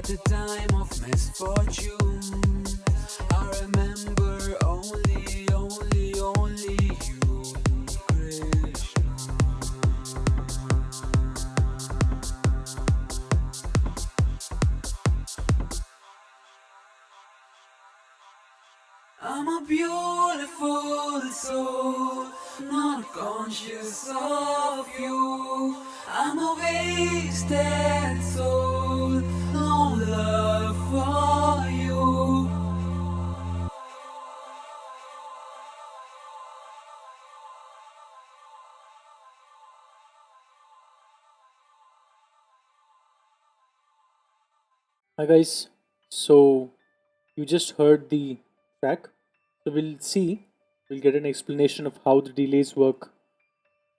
the time of misfortune. I remember only you, Krishna. I'm a beautiful soul, not conscious of you. I'm a wasted soul, no love for you. Hi guys, so you just heard the track. So we'll get an explanation of how the delays work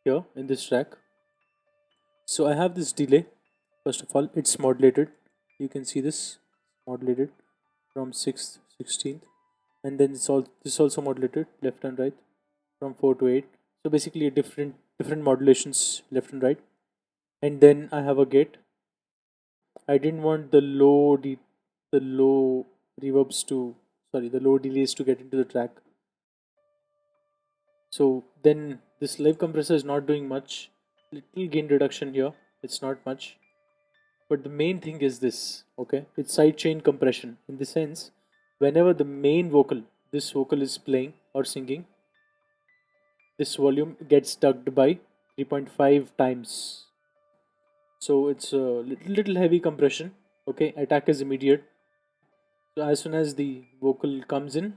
here in this track. So I have this delay. First of all, it's modulated. You can see this modulated from 6th, 16th, and then this also modulated left and right from 4 to 8. So basically, a different modulations left and right. And then I have a gate. I didn't want the low reverbs to the low delays to get into the track. So then this live compressor is not doing much. Little gain reduction here. It's not much. But the main thing is this, okay? It's sidechain compression. In the sense, whenever the main vocal, this vocal is playing or singing, this volume gets ducked by 3.5 times. So it's a little heavy compression. Okay, attack is immediate. So as soon as the vocal comes in,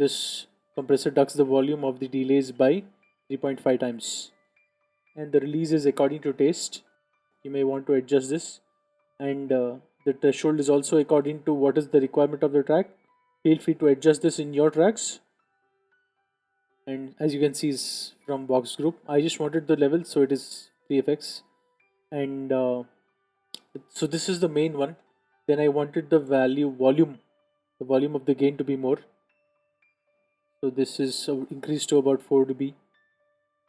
this compressor ducks the volume of the delays by 3.5 times. And the release is according to taste. You may want to adjust this. And the threshold is also according to what is the requirement of the track. Feel free to adjust this in your tracks. And as you can see is from box group, I just wanted the level, so it is 3fx. And so this is the main one. Then I wanted the volume of the gain to be more. So this is increased to about 4 dB.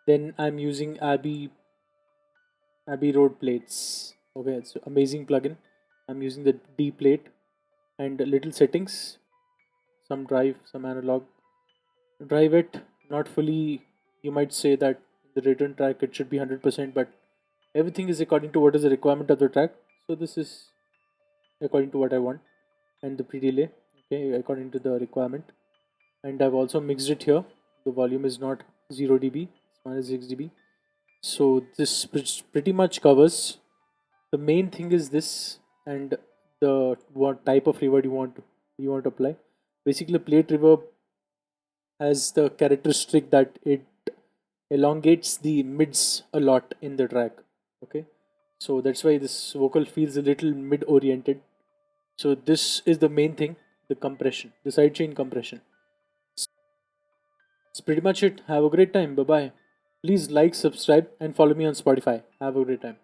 Then I'm using Abbey Road plates. Okay, it's an amazing plugin. I'm using the D plate and little settings, some drive, some analog. Drive it not fully. You might say that the return track it should be 100%, but everything is according to what is the requirement of the track. So this is according to what I want, and the pre-delay, okay, according to the requirement. And I've also mixed it here. The volume is not 0 dB, it's minus 6 dB. So this pretty much covers. The main thing is this, and the what type of reverb you want to apply. Basically, plate reverb has the characteristic that it elongates the mids a lot in the track. Okay, so that's why this vocal feels a little mid oriented. So this is the main thing, the compression, the sidechain compression. That's pretty much it. Have a great time. Bye bye. Please like, subscribe, and follow me on Spotify. Have a great time.